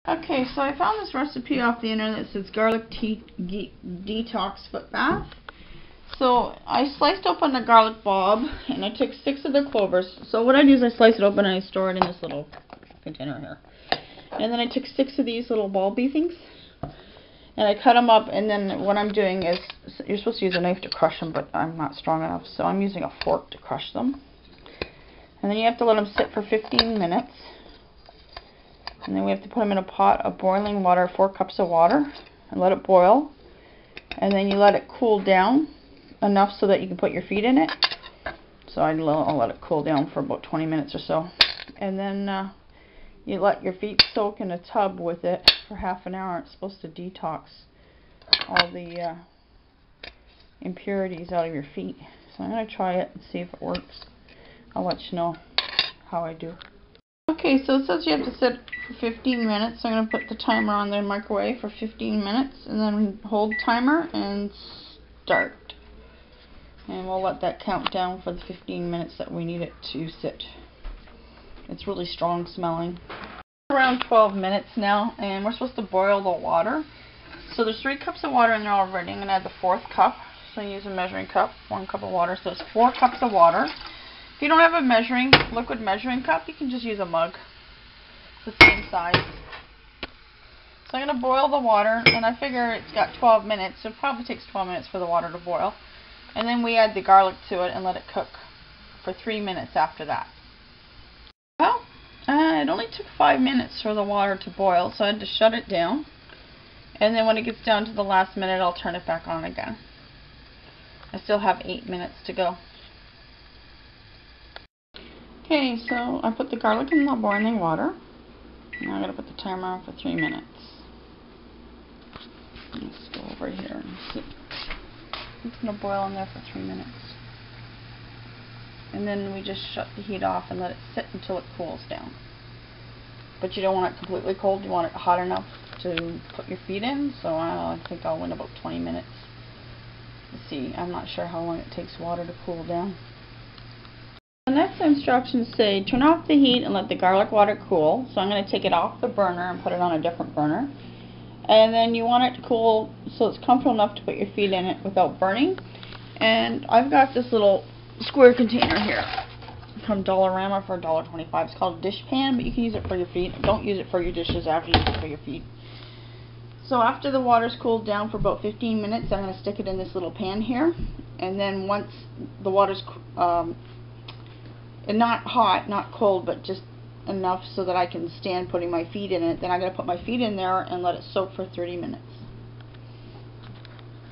Okay, so I found this recipe off the internet that says garlic detox foot bath. So I sliced open a garlic bulb and I took 6 of the clovers. So what I do is I slice it open and I store it in this little container here. And then I took 6 of these little bulby things and I cut them up, and then what I'm doing is, you're supposed to use a knife to crush them, but I'm not strong enough, so I'm using a fork to crush them. And then you have to let them sit for 15 minutes. And then we have to put them in a pot of boiling water, 4 cups of water, and let it boil. And then you let it cool down enough so that you can put your feet in it. So I'll let it cool down for about 20 minutes or so. And then you let your feet soak in a tub with it for half an hour. It's supposed to detox all the impurities out of your feet. So I'm going to try it and see if it works. I'll let you know how I do. Okay, so it says you have to sit for 15 minutes. So I'm going to put the timer on the microwave for 15 minutes and then hold timer and start. And we'll let that count down for the 15 minutes that we need it to sit. It's really strong smelling. Around 12 minutes now, and we're supposed to boil the water. So there's 3 cups of water in there already. I'm going to add the 4th cup. So I use a measuring cup, 1 cup of water. So it's 4 cups of water. If you don't have a liquid measuring cup, you can just use a mug. It's the same size. So I'm going to boil the water, and I figure it's got 12 minutes. So it probably takes 12 minutes for the water to boil. And then we add the garlic to it and let it cook for 3 minutes after that. Well, it only took 5 minutes for the water to boil, so I had to shut it down. And then when it gets down to the last minute, I'll turn it back on again. I still have 8 minutes to go. Okay, so I put the garlic in the boiling water. Now I'm going to put the timer on for 3 minutes. Let's go over here and see. It's going to boil in there for 3 minutes. And then we just shut the heat off and let it sit until it cools down. But you don't want it completely cold. You want it hot enough to put your feet in. So I think I'll wait about 20 minutes. Let's see, I'm not sure how long it takes water to cool down. The next instructions say turn off the heat and let the garlic water cool. So I'm going to take it off the burner and put it on a different burner. And then you want it to cool so it's comfortable enough to put your feet in it without burning. And I've got this little square container here from Dollarama for $1.25. It's called a dish pan, but you can use it for your feet. Don't use it for your dishes after you use it for your feet. So after the water's cooled down for about 15 minutes, I'm going to stick it in this little pan here. And then once the water's not hot, not cold, but just enough so that I can stand putting my feet in it, then I'm going to put my feet in there and let it soak for 30 minutes.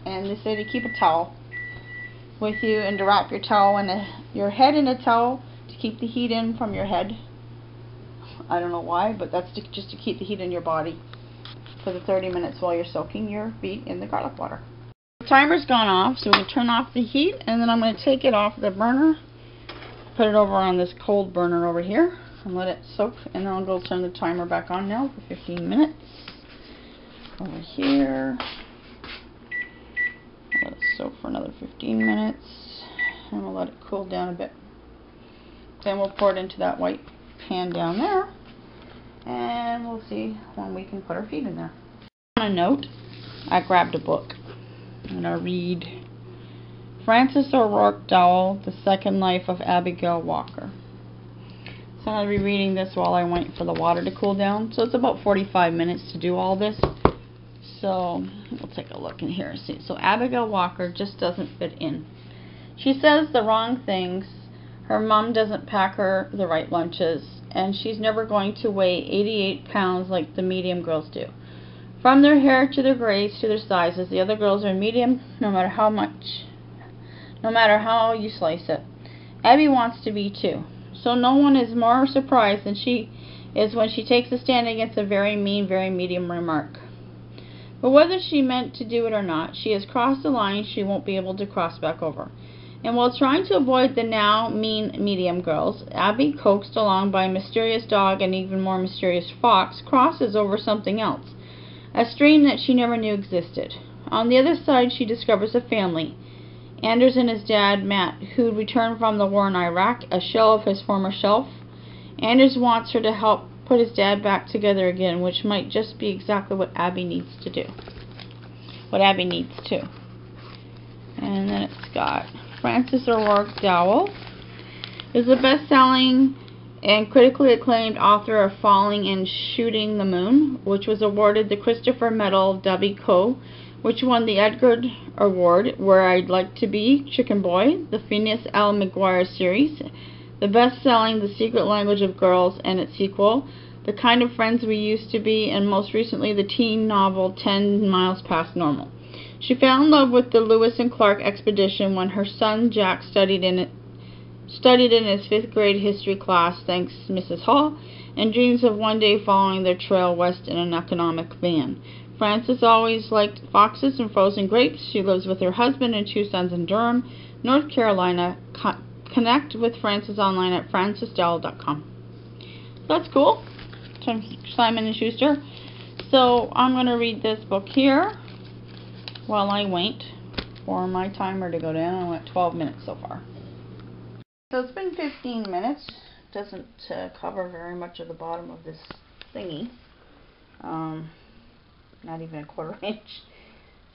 And they say to keep a towel with you and to wrap your head in a towel to keep the heat in from your head. I don't know why, but that's just to keep the heat in your body for the 30 minutes while you're soaking your feet in the garlic water. The timer's gone off, so we can turn off the heat, and then I'm going to take it off the burner, put it over on this cold burner over here, and let it soak, and then I'll go turn the timer back on now for 15 minutes. Over here. Let it soak for another 15 minutes, and we'll let it cool down a bit. Then we'll pour it into that white pan down there, and we'll see when we can put our feet in there. On a note, I grabbed a book. I'm going to read Francis O'Roark Dowell, The Second Life of Abigail Walker. So I'm going to be reading this while I wait for the water to cool down. So it's about 45 minutes to do all this. So we'll take a look in here and see. So Abigail Walker just doesn't fit in. She says the wrong things. Her mom doesn't pack her the right lunches. And she's never going to weigh 88 pounds like the medium girls do. From their hair to their grades to their sizes, the other girls are medium no matter how you slice it. Abby wants to be too. So no one is more surprised than she is when she takes a stand against a very mean, very medium remark. But whether she meant to do it or not, she has crossed a line she won't be able to cross back over. And while trying to avoid the now mean medium girls, Abby, coaxed along by a mysterious dog and even more mysterious fox, crosses over something else, a stream that she never knew existed. On the other side, she discovers a family. Anders and his dad, Matt, who'd returned from the war in Iraq, a shell of his former self. Anders wants her to help put his dad back together again, which might just be exactly what Abby needs to do. What Abby needs to. And then it's got Frances O'Roark Dowell is the best-selling and critically acclaimed author of Falling and Shooting the Moon, which was awarded the Christopher Medal W. Co., which won the Edgar Award, Where I'd Like to Be, Chicken Boy, the Phineas L. McGuire series, the best-selling The Secret Language of Girls and its sequel, The Kind of Friends We Used to Be, and most recently the teen novel 10 Miles Past Normal. She fell in love with the Lewis and Clark expedition when her son Jack studied in his 5th grade history class, thanks Mrs. Hall, and dreams of one day following their trail west in an economic van. Frances always liked foxes and frozen grapes. She lives with her husband and 2 sons in Durham, North Carolina. Connect with Frances online at francesdowell.com. That's cool. Simon & Schuster. So I'm going to read this book here while I wait for my timer to go down. I'm at 12 minutes so far. So it's been 15 minutes. Doesn't cover very much of the bottom of this thingy. Not even a 1/4 inch.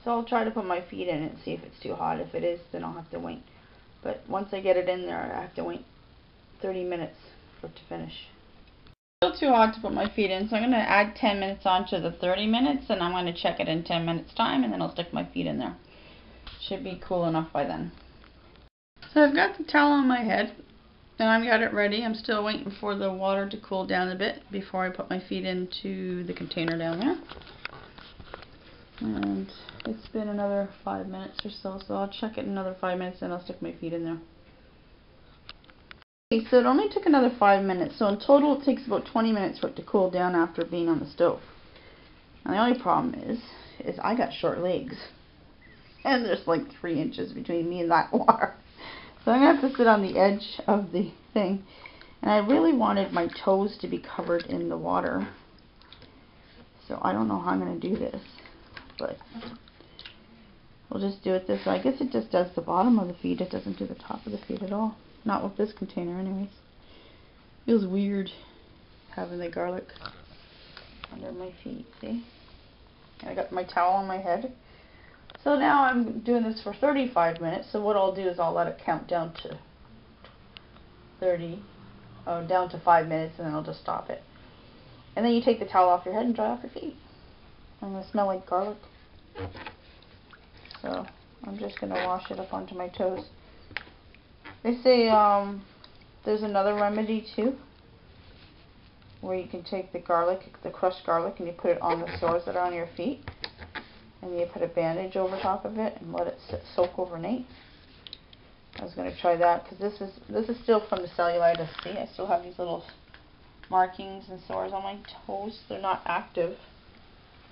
So I'll try to put my feet in it and see if it's too hot. If it is, then I'll have to wait. But once I get it in there, I have to wait 30 minutes for it to finish. It's still too hot to put my feet in, so I'm going to add 10 minutes onto the 30 minutes, and I'm going to check it in 10 minutes time, and then I'll stick my feet in there. Should be cool enough by then. So I've got the towel on my head, and I've got it ready. I'm still waiting for the water to cool down a bit before I put my feet into the container down there. And it's been another 5 minutes or so, so I'll check it in another 5 minutes and I'll stick my feet in there. Okay, so it only took another 5 minutes, so in total it takes about 20 minutes for it to cool down after being on the stove. Now the only problem is I got short legs, and there's like 3 inches between me and that water. So I'm going to have to sit on the edge of the thing, and I really wanted my toes to be covered in the water, so I don't know how I'm going to do this. But we'll just do it this way. I guess it just does the bottom of the feet. It doesn't do the top of the feet at all. Not with this container anyways. Feels weird having the garlic under my feet, see? And I got my towel on my head. So now I'm doing this for 35 minutes. So what I'll do is I'll let it count down to down to 5 minutes, and then I'll just stop it. And then you take the towel off your head and dry off your feet. I'm going to smell like garlic. So I'm just going to wash it up onto my toes. They say there's another remedy too, where you can take the garlic, the crushed garlic, and you put it on the sores that are on your feet. And you put a bandage over top of it and let it soak overnight. I was going to try that because this is still from the cellulitis. See, I still have these little markings and sores on my toes. They're not active.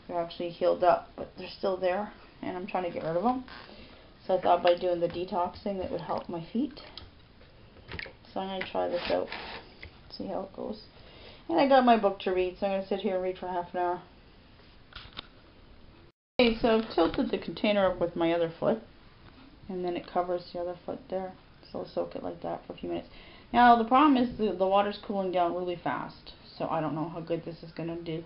They're actually healed up, but they're still there, and I'm trying to get rid of them. So I thought by doing the detoxing that would help my feet. So I'm going to try this out, see how it goes. And I got my book to read, so I'm going to sit here and read for half an hour. Okay, so I've tilted the container up with my other foot, and then it covers the other foot there. So I'll soak it like that for a few minutes. Now the problem is the water's cooling down really fast, so I don't know how good this is going to do.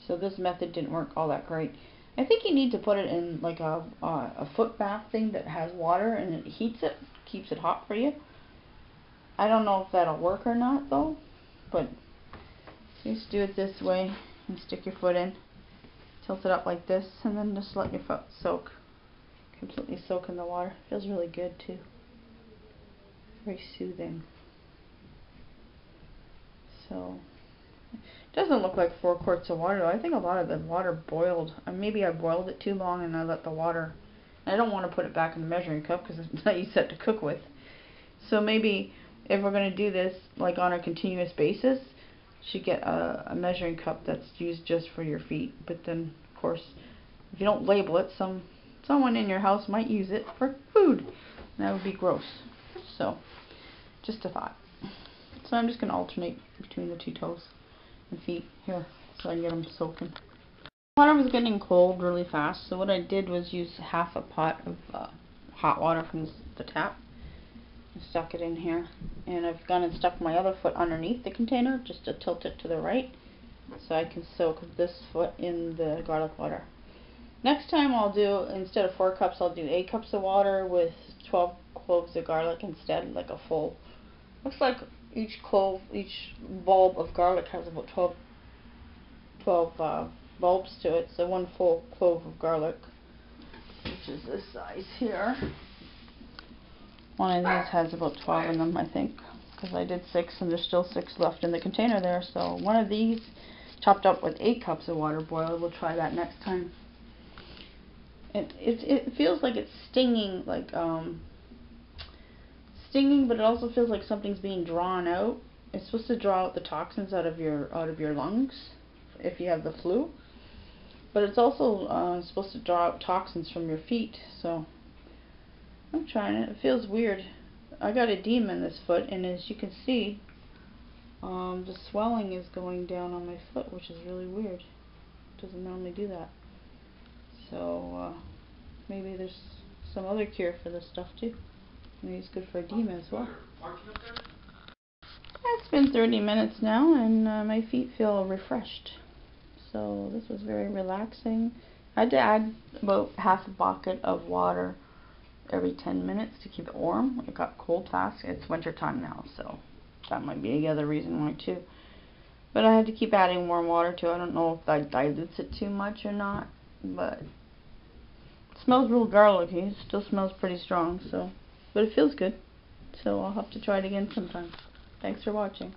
So this method didn't work all that great. I think you need to put it in like a foot bath thing that has water and it heats it, keeps it hot for you. I don't know if that'll work or not though, but just do it this way and stick your foot in, tilt it up like this, and then just let your foot soak, completely soak in the water. Feels really good too. Very soothing. So it doesn't look like 4 quarts of water though. I think a lot of the water boiled. Maybe I boiled it too long and I let the water. I don't want to put it back in the measuring cup because it's not you set to cook with. So maybe if we're going to do this like on a continuous basis, you should get a measuring cup that's used just for your feet. But then of course, if you don't label it, someone in your house might use it for food. And that would be gross. So just a thought. So I'm just going to alternate between the 2 toes and feet here so I can get them soaking. Water was getting cold really fast, so what I did was use half a pot of hot water from the tap I stuck it in here, and I've gone and stuck my other foot underneath the container just to tilt it to the right so I can soak this foot in the garlic water. Next time I'll do, instead of 4 cups, I'll do 8 cups of water with 12 cloves of garlic instead, like a full. Looks like each bulb of garlic has about 12 bulbs to it, so 1 full clove of garlic, which is this size here. One of these has about 12 in them, I think, because I did 6 and there's still 6 left in the container there. So one of these chopped up with 8 cups of water boiled. We'll try that next time. It feels like it's stinging, stinging, but it also feels like something's being drawn out. It's supposed to draw out the toxins out of your lungs if you have the flu, but it's also supposed to draw out toxins from your feet. So I'm trying it. It feels weird. I got edema in this foot, and as you can see, the swelling is going down on my foot, which is really weird. It doesn't normally do that. So maybe there's some other cure for this stuff too. Maybe it's good for edema as well. It's been 30 minutes now, and my feet feel refreshed. So this was very relaxing. I had to add about half a bucket of water every 10 minutes to keep it warm. It got cold fast. It's winter time now, so that might be the other reason why too. But I had to keep adding warm water to it. I don't know if that dilutes it too much or not, but it smells real garlicky. It still smells pretty strong, so, but it feels good. So I'll have to try it again sometime. Thanks for watching.